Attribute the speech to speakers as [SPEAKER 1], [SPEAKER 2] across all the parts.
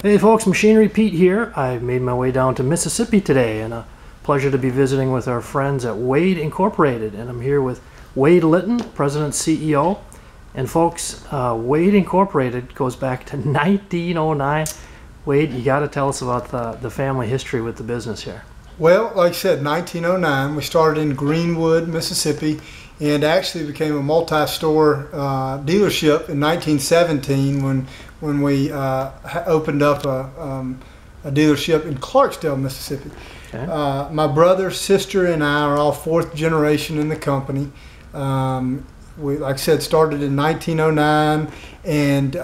[SPEAKER 1] Hey folks, Machinery Pete here. I've made my way down to Mississippi today, and a pleasure to be visiting with our friends at Wade Incorporated. And I'm here with Wade Litton, President CEO. And folks, Wade Incorporated goes back to 1909. Wade, you got to tell us about the family history with the business here.
[SPEAKER 2] Well, like I said, 1909, we started in Greenwood, Mississippi, and actually became a multi-store dealership in 1917 when we opened up a dealership in Clarksdale, Mississippi. Okay. My brother, sister, and I are all fourth generation in the company. We, like I said, started in 1909, and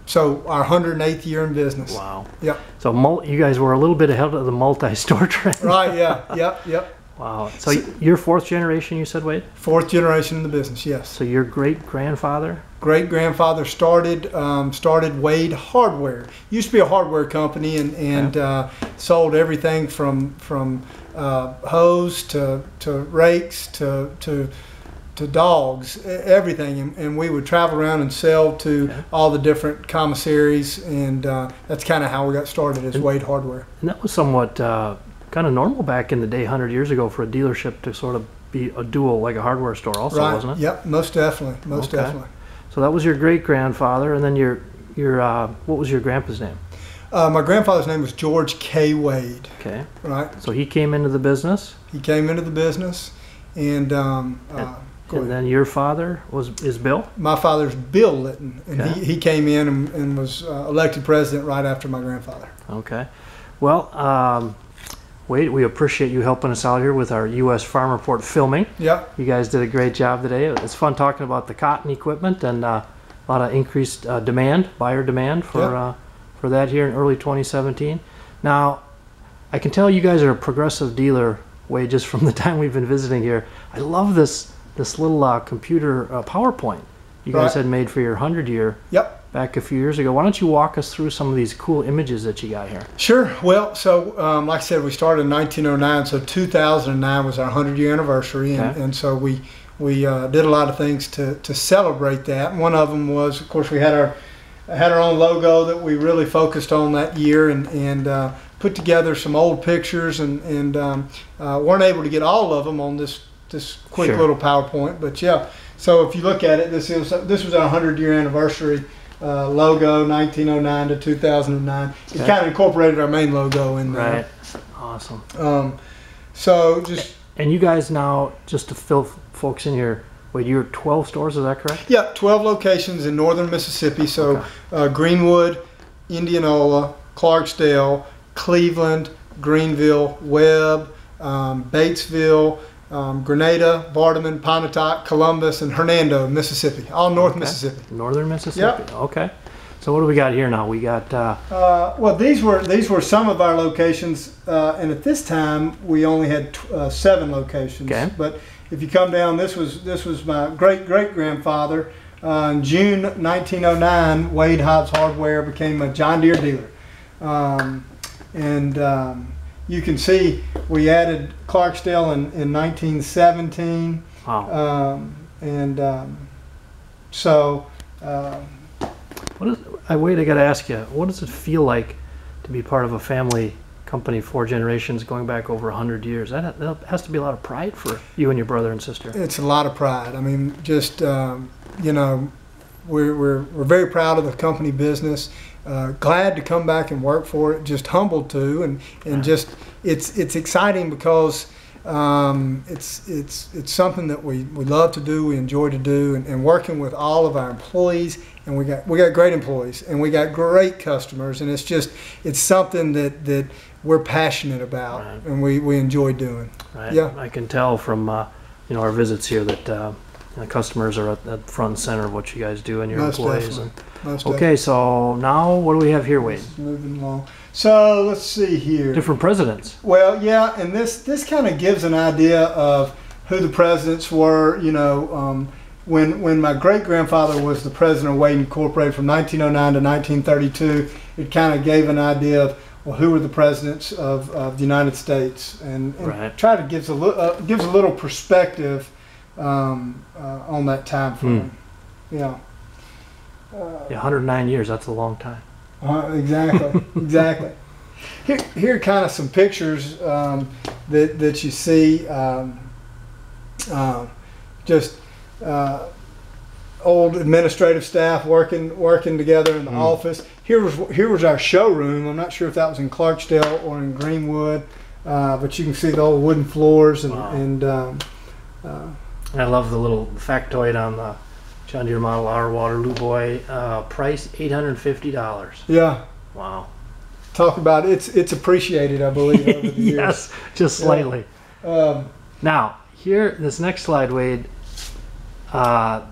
[SPEAKER 2] so our 108th year in business.
[SPEAKER 1] Wow.
[SPEAKER 2] Yep.
[SPEAKER 1] So you guys were a little bit ahead of the multi-store trend.
[SPEAKER 2] Right, yeah, yep.
[SPEAKER 1] Wow. So you're fourth generation, you said, Wade?
[SPEAKER 2] Fourth generation in the business, yes.
[SPEAKER 1] So your great-grandfather?
[SPEAKER 2] Great-grandfather started Wade Hardware. Used to be a hardware company, and sold everything from hose to rakes to dogs, everything, and we would travel around and sell to all the different commissaries, and that's kind of how we got started as Wade Hardware.
[SPEAKER 1] And that was somewhat kind of normal back in the day, 100 years ago, for a dealership to sort of be a dual, like a hardware store also,
[SPEAKER 2] right.
[SPEAKER 1] Wasn't it?
[SPEAKER 2] Yep, most definitely, definitely.
[SPEAKER 1] So that was your great-grandfather, and then your what was your grandpa's name?
[SPEAKER 2] My grandfather's name was George K. Wade.
[SPEAKER 1] Okay.
[SPEAKER 2] Right.
[SPEAKER 1] So he came into the business?
[SPEAKER 2] He came into the business, and
[SPEAKER 1] then your father is Bill? My
[SPEAKER 2] father's Bill Litton, and he came in and was elected president right after my grandfather.
[SPEAKER 1] Okay. Well, Wade, we appreciate you helping us out here with our U.S. Farm Report filming.
[SPEAKER 2] Yeah.
[SPEAKER 1] You guys did a great job today. It's fun talking about the cotton equipment and a lot of increased buyer demand for that here in early 2017. Now, I can tell you guys are a progressive dealer, Wade, just from the time we've been visiting here. I love this little computer PowerPoint you guys had made for your 100-year back a few years ago. Why don't you walk us through some of these cool images that you got here? Sure.
[SPEAKER 2] Well, so like I said, we started in 1909, so 2009 was our 100-year anniversary, and so we did a lot of things to celebrate that. One of them was, of course, we had our own logo that we really focused on that year, and put together some old pictures, and weren't able to get all of them on this quick little PowerPoint, but yeah. So if you look at it, this was our 100-year anniversary logo, 1909 to 2009. It kind of incorporated our main logo in there.
[SPEAKER 1] Right. Awesome.
[SPEAKER 2] So just.
[SPEAKER 1] And you guys now, just to fill folks in here, wait, you're 12 stores, is that correct?
[SPEAKER 2] Yeah, 12 locations in northern Mississippi. So Greenwood, Indianola, Clarksdale, Cleveland, Greenville, Webb, Batesville, Grenada, Vardaman, Pontotoc, Columbus, and Hernando, Mississippi. All North Mississippi.
[SPEAKER 1] Northern Mississippi. Yep. Okay. So what do we got here now? We got.
[SPEAKER 2] Well, these were some of our locations, and at this time we only had 7 locations. Okay. But if you come down, this was my great-grandfather. In June 1909, Wade Hobbs Hardware became a John Deere dealer, and you can see we added Clarksdale in 1917. Wow.
[SPEAKER 1] Wade, I got to ask you, what does it feel like to be part of a family company, 4 generations, going back over 100 years? That has to be a lot of pride for you and your brother and sister.
[SPEAKER 2] It's a lot of pride. I mean, just you know, we're very proud of the company business. Glad to come back and work for it. Just humbled to, and just it's exciting because it's something that we love to do. We enjoy to do, and working with all of our employees. And we got great employees, and we got great customers, and it's something that we're passionate about, and we enjoy doing.
[SPEAKER 1] Right. Yeah. I can tell from our visits here that the customers are at front and center of what you guys do and your employees. Okay, so now what do we have here, Wade?
[SPEAKER 2] Moving along. So let's see here.
[SPEAKER 1] Different presidents.
[SPEAKER 2] Well, yeah, and this kind of gives an idea of who the presidents were. You know, when my great-grandfather was the president of Wade Incorporated from 1909 to 1932, it kind of gave an idea of who were the presidents of the United States, and try to gives a little perspective on that time frame. Yeah.
[SPEAKER 1] Yeah, 109 years, that's a long time.
[SPEAKER 2] Exactly, exactly. Here are kind of some pictures that you see. Just old administrative staff working together in the office. Here was our showroom. I'm not sure if that was in Clarksdale or in Greenwood, but you can see the old wooden floors and
[SPEAKER 1] I love the little factoid on the John Deere Model R Waterloo Boy. Price $850.
[SPEAKER 2] Yeah.
[SPEAKER 1] Wow.
[SPEAKER 2] Talk about it. It's appreciated, I believe, over the years.
[SPEAKER 1] Yes, just slightly. Now here, this next slide, Wade. Do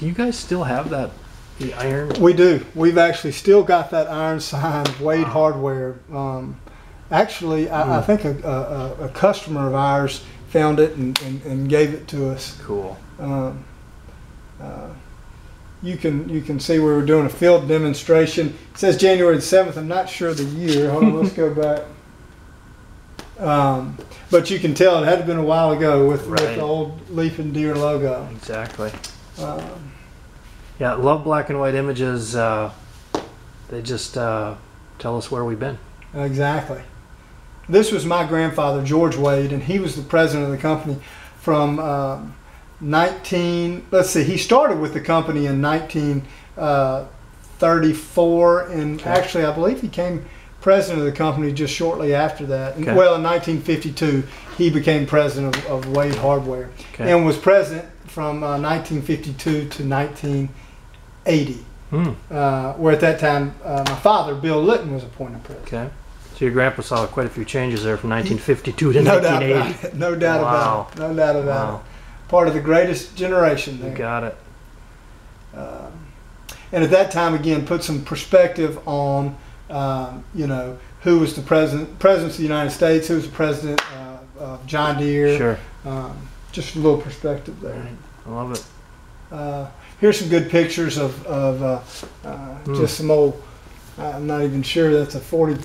[SPEAKER 1] you guys still have the iron?
[SPEAKER 2] We do. We've actually still got that iron sign, Wade Hardware. Actually, I think a customer of ours found it and gave it to us.
[SPEAKER 1] Cool.
[SPEAKER 2] You can see we were doing a field demonstration. It says January the 7th. I'm not sure the year. Hold on, let's go back. But you can tell it had been a while ago with the old Leaf and Deere logo.
[SPEAKER 1] Exactly. Yeah, love black and white images. They just tell us where we've been.
[SPEAKER 2] Exactly. This was my grandfather, George Wade, and he was the president of the company from he started with the company in 1934, and actually I believe he became president of the company just shortly after that.
[SPEAKER 1] Okay.
[SPEAKER 2] Well, in 1952, he became president of Wade Hardware, and was president from 1952 to 1980, where at that time my father, Bill Litton, was appointed president.
[SPEAKER 1] Okay. So your grandpa saw quite a few changes there from 1952 to 1980.
[SPEAKER 2] No doubt about it. No doubt about it. Part of the greatest generation there.
[SPEAKER 1] You got it.
[SPEAKER 2] And at that time, again, put some perspective on, who was the president of the United States, who was the president of John Deere.
[SPEAKER 1] Sure.
[SPEAKER 2] Just a little perspective there.
[SPEAKER 1] Right. I love it.
[SPEAKER 2] Here's some good pictures of just some old, I'm not even sure that's a 40,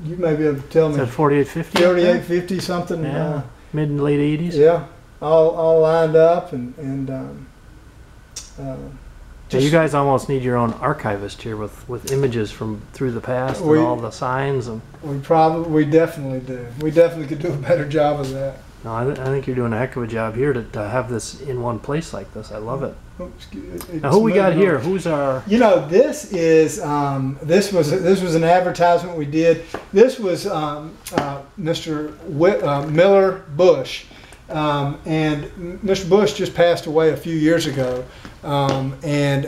[SPEAKER 2] you may be able to tell me.
[SPEAKER 1] Is that 4850?
[SPEAKER 2] 4850 something.
[SPEAKER 1] Yeah. Mid and late 80s?
[SPEAKER 2] Yeah. All lined up and
[SPEAKER 1] you guys almost need your own archivist here with images from through the past and all the signs. And
[SPEAKER 2] we definitely do. We definitely could do a better job of that.
[SPEAKER 1] No, I think you're doing a heck of a job here to have this in one place like this. I love it. Now, who we got here? Who's our?
[SPEAKER 2] This is this was an advertisement we did. This was Mr. Miller Bush. And Mr. Bush just passed away a few years ago, and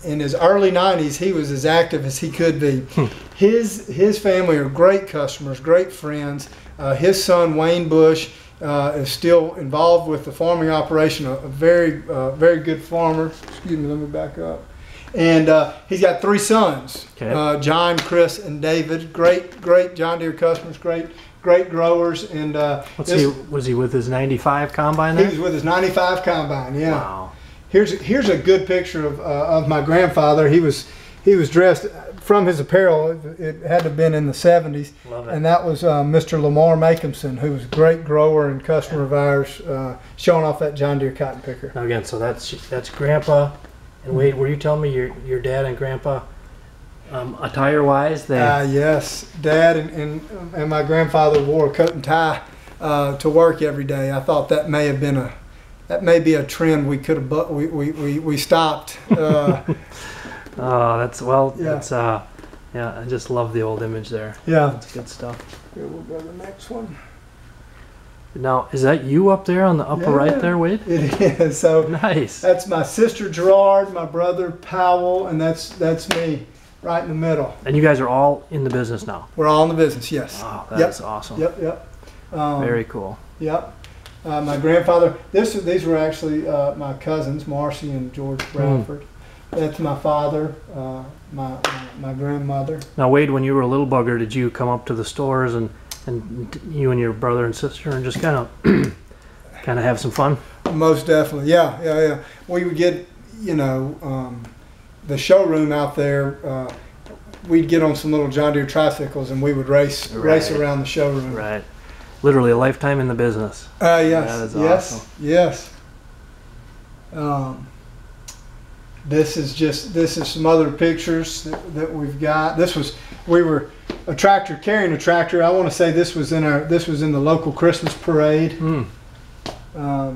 [SPEAKER 2] in his early 90s, he was as active as he could be. His family are great customers, great friends. His son Wayne Bush is still involved with the farming operation. A very good farmer. Excuse me, let me back up. And he's got 3 sons: John, Chris, and David. Great John Deere customers. Great growers. And
[SPEAKER 1] was he with his 95 combine there?
[SPEAKER 2] He was with his 95 combine. Yeah.
[SPEAKER 1] Wow.
[SPEAKER 2] Here's a good picture of my grandfather. He was dressed from his apparel. It had to have been in the 70s.
[SPEAKER 1] Love it.
[SPEAKER 2] And that was Mr. Lamar Makehamson, who was a great grower and customer of ours, showing off that John Deere cotton picker.
[SPEAKER 1] Now again, so that's Grandpa. And Wade, were you telling me your dad and Grandpa, attire-wise,
[SPEAKER 2] yes, Dad and my grandfather wore a coat and tie to work every day. I thought that may be a trend we could have, but we stopped.
[SPEAKER 1] I just love the old image there.
[SPEAKER 2] Yeah,
[SPEAKER 1] that's good stuff.
[SPEAKER 2] Here, we'll go to the next one.
[SPEAKER 1] Now, is that you up there on the upper right there, Wade?
[SPEAKER 2] It is. So
[SPEAKER 1] nice.
[SPEAKER 2] That's my sister Gerard, my brother Powell, and that's me right in the middle.
[SPEAKER 1] And you guys are all in the business now?
[SPEAKER 2] We're all in the business, yes.
[SPEAKER 1] Oh, that's awesome.
[SPEAKER 2] Yep.
[SPEAKER 1] Very cool.
[SPEAKER 2] Yep. My grandfather, these were actually my cousins, Marcy and George Bradford. That's my father, my grandmother.
[SPEAKER 1] Now, Wade, when you were a little bugger, did you come up to the stores and you and your brother and sister and just kind of have some fun?
[SPEAKER 2] Most definitely, yeah. We would get, the showroom out there. We'd get on some little John Deere tricycles and we would race around the showroom.
[SPEAKER 1] Right, literally a lifetime in the business.
[SPEAKER 2] Yes,
[SPEAKER 1] that is awesome.
[SPEAKER 2] Yes. This is some other pictures that we've got. We were a tractor carrying a tractor. I want to say this was in the local Christmas parade.
[SPEAKER 1] I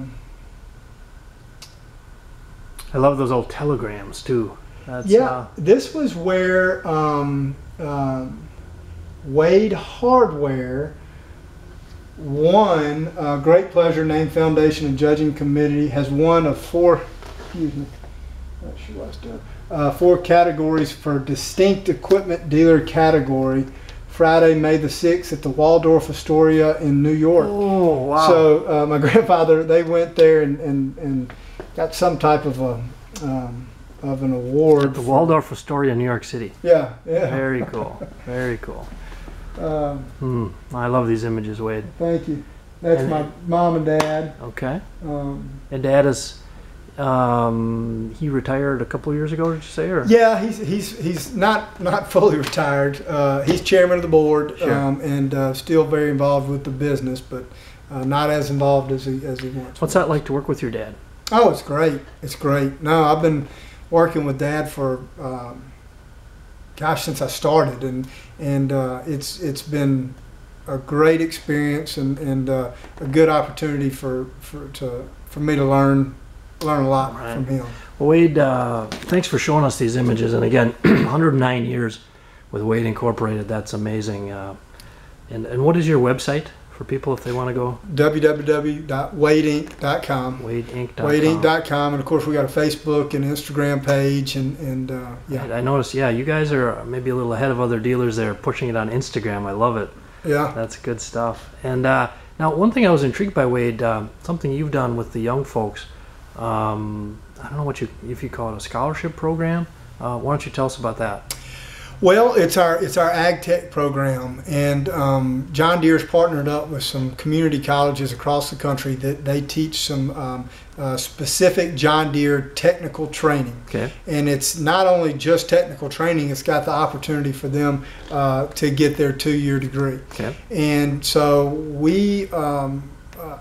[SPEAKER 1] love those old telegrams too.
[SPEAKER 2] This was where Wade Hardware won. Great Pleasure Name Foundation and Judging Committee has one of four. Excuse me. Not sure what I was doing. 4 categories for distinct equipment dealer category. Friday, May the 6th at the Waldorf Astoria in New York.
[SPEAKER 1] Oh, wow.
[SPEAKER 2] So my grandfather, they went there and got some type of an award.
[SPEAKER 1] At the Waldorf Astoria, New York City.
[SPEAKER 2] Yeah.
[SPEAKER 1] Very cool. Very cool. I love these images, Wade.
[SPEAKER 2] Thank you. That's my mom and dad.
[SPEAKER 1] Okay. And Dad is, he retired a couple of years ago, did you say? Or?
[SPEAKER 2] Yeah, he's not fully retired. He's chairman of the board.
[SPEAKER 1] Sure.
[SPEAKER 2] And still very involved with the business, but not as involved as he wants.
[SPEAKER 1] What's that like to work with your dad?
[SPEAKER 2] Oh, it's great. It's great. No, I've been working with Dad for since I started, and it's been a great experience and a good opportunity for me to learn a lot from him.
[SPEAKER 1] Well, Wade, thanks for showing us these images. And again, 109 years with Wade Incorporated. That's amazing. And what is your website for people if they want to go?
[SPEAKER 2] www.wadeinc.com.
[SPEAKER 1] Wadeinc.com.
[SPEAKER 2] Wadeinc.com. And of course, we got a Facebook and Instagram page. And yeah.
[SPEAKER 1] I noticed, you guys are maybe a little ahead of other dealers there, pushing it on Instagram. I love it.
[SPEAKER 2] Yeah.
[SPEAKER 1] That's good stuff. And now, one thing I was intrigued by, Wade, something you've done with the young folks. I don't know if you call it a scholarship program. Why don't you tell us about that?
[SPEAKER 2] Well, it's our ag tech program, and John Deere's partnered up with some community colleges across the country that they teach some specific John Deere technical training.
[SPEAKER 1] Okay.
[SPEAKER 2] And it's not only just technical training; it's got the opportunity for them to get their 2-year degree.
[SPEAKER 1] Okay.
[SPEAKER 2] And so we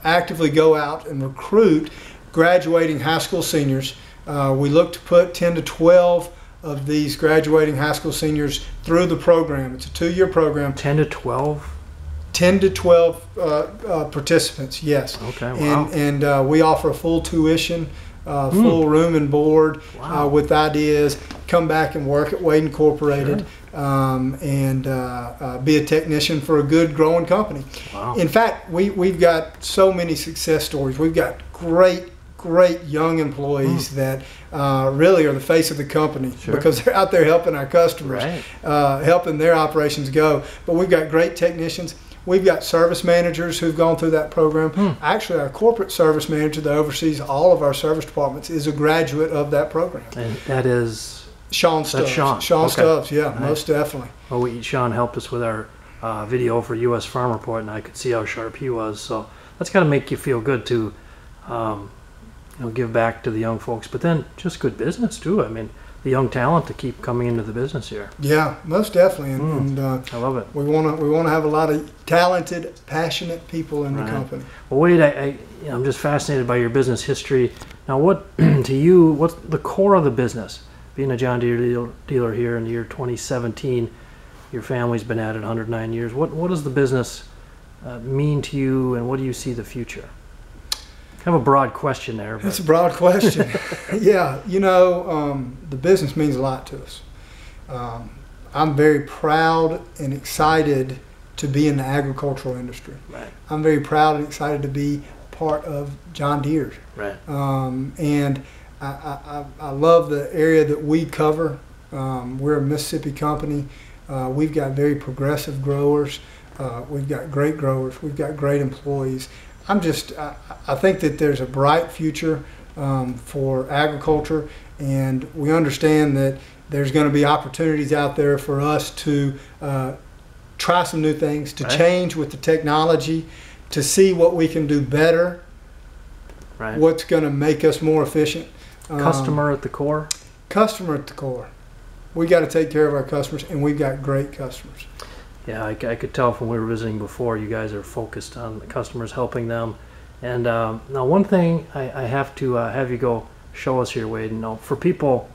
[SPEAKER 2] actively go out and recruit graduating high school seniors. We look to put 10 to 12 of these graduating high school seniors through the program. It's a 2-year program.
[SPEAKER 1] 10 to 12?
[SPEAKER 2] 10 to 12 participants, yes.
[SPEAKER 1] Okay, wow.
[SPEAKER 2] And we offer a full tuition, full room and board.
[SPEAKER 1] Wow.
[SPEAKER 2] With ideas. Come back and work at Wade Incorporated.
[SPEAKER 1] Sure.
[SPEAKER 2] And be a technician for a good growing company.
[SPEAKER 1] Wow.
[SPEAKER 2] In fact, we've got so many success stories. We've got great young employees that really are the face of the company.
[SPEAKER 1] Sure.
[SPEAKER 2] Because they're out there helping our customers,
[SPEAKER 1] Right.
[SPEAKER 2] Helping their operations go. But we've got great technicians. We've got service managers who've gone through that program. Actually, our corporate service manager that oversees all of our service departments is a graduate of that program.
[SPEAKER 1] And that is?
[SPEAKER 2] Sean Stubbs.
[SPEAKER 1] That's Sean.
[SPEAKER 2] Sean
[SPEAKER 1] Okay.
[SPEAKER 2] Stubbs, yeah,
[SPEAKER 1] Nice.
[SPEAKER 2] most definitely.
[SPEAKER 1] Well, Sean helped us with our video for U.S. Farm Report, and I could see how sharp he was. So that's got to make you feel good to give back to the young folks, but then just good business too. I mean, the young talent to keep coming into the business here.
[SPEAKER 2] Yeah, most definitely, and
[SPEAKER 1] I love it.
[SPEAKER 2] we want to have a lot of talented, passionate people in the company.
[SPEAKER 1] Well, Wade, I'm just fascinated by your business history. Now, what's the core of the business? Being a John Deere dealer here in the year 2017, your family's been at it 109 years. What does the business mean to you, and what do you see the future? Kind of a broad question there.
[SPEAKER 2] It's a broad question. Yeah, the business means a lot to us. I'm very proud and excited to be in the agricultural industry.
[SPEAKER 1] Right.
[SPEAKER 2] I'm very proud and excited to be part of John Deere.
[SPEAKER 1] Right.
[SPEAKER 2] And I love the area that we cover. We're a Mississippi company. We've got very progressive growers. We've got great growers. We've got great employees. I think that there's a bright future for agriculture, and we understand that there's going to be opportunities out there for us to try some new things, to change with the technology, to see what we can do better, what's going to make us more efficient.
[SPEAKER 1] Customer at the core?
[SPEAKER 2] Customer at the core. We got to take care of our customers, and we've got great customers.
[SPEAKER 1] Yeah, I could tell from we were visiting before, you guys are focused on the customers, helping them. And now one thing I have to have you go show us here, Wade, for people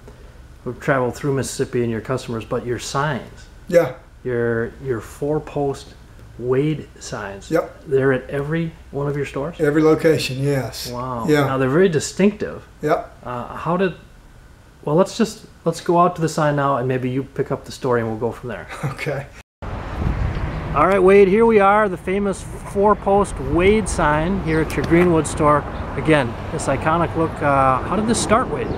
[SPEAKER 1] we've traveled through Mississippi and your customers, but your signs.
[SPEAKER 2] Yeah.
[SPEAKER 1] Your 4-post Wade signs.
[SPEAKER 2] Yep.
[SPEAKER 1] They're at every one of your stores?
[SPEAKER 2] Every location, yes.
[SPEAKER 1] Wow.
[SPEAKER 2] Yeah.
[SPEAKER 1] Now they're very distinctive.
[SPEAKER 2] Yep.
[SPEAKER 1] Well, let's go out to the sign now, and maybe you pick up the story and we'll go from there.
[SPEAKER 2] Okay.
[SPEAKER 1] All right, Wade, here we are, the famous 4-post Wade sign here at your Greenwood store. Again, this iconic look. How did this start, Wade?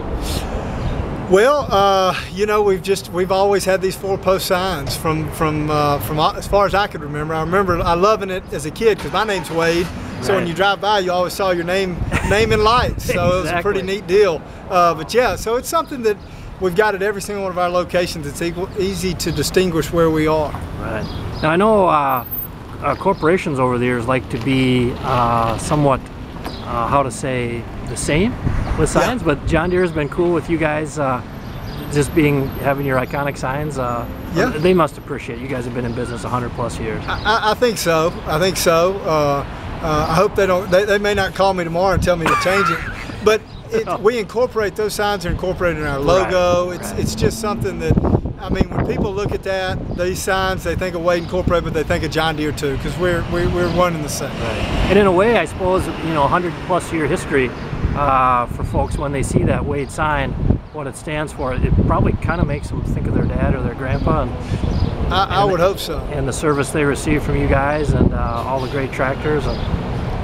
[SPEAKER 2] Well, you know, we've always had these 4-post signs from as far as I could remember. I remember loving it as a kid because my name's Wade. So when you drive by, you always saw your name in lights. So It was a pretty neat deal. But yeah, so it's something that we've got at every single one of our locations. It's easy to distinguish where we are.
[SPEAKER 1] Right. Now I know corporations over the years like to be somewhat, how to say, the same with signs, but John Deere has been cool with you guys just having your iconic signs.
[SPEAKER 2] Yeah.
[SPEAKER 1] They must appreciate it. You guys have been in business 100+ years.
[SPEAKER 2] I think so. I think so. I hope they don't. They may not call me tomorrow and tell me to change it, but we incorporate those signs. Are incorporated in our logo.
[SPEAKER 1] Right.
[SPEAKER 2] It's just something that, I mean, when people look at these signs, they think of Wade Incorporated, but they think of John Deere too, because we're one and the same.
[SPEAKER 1] Right. And in a way, I suppose, 100+ year history for folks, when they see that Wade sign, what it stands for, it probably kind of makes them think of their dad or their grandpa.
[SPEAKER 2] I would hope so.
[SPEAKER 1] And the service they receive from you guys, and all the great tractors.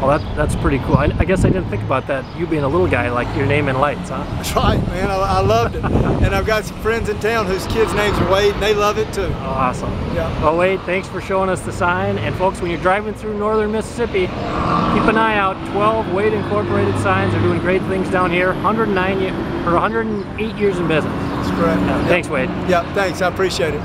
[SPEAKER 1] Well, that's pretty cool. I guess I didn't think about that, you being a little guy, like your name in lights, huh?
[SPEAKER 2] That's right, man. I loved it. And I've got some friends in town whose kids' names are Wade, and they love it too.
[SPEAKER 1] Oh, awesome.
[SPEAKER 2] Yeah.
[SPEAKER 1] Well, Wade, thanks for showing us the sign. And folks, when you're driving through northern Mississippi, keep an eye out. 12 Wade Incorporated signs are doing great things down here. 108 years in business.
[SPEAKER 2] That's correct.
[SPEAKER 1] Thanks, Wade.
[SPEAKER 2] Yeah, thanks. I appreciate it.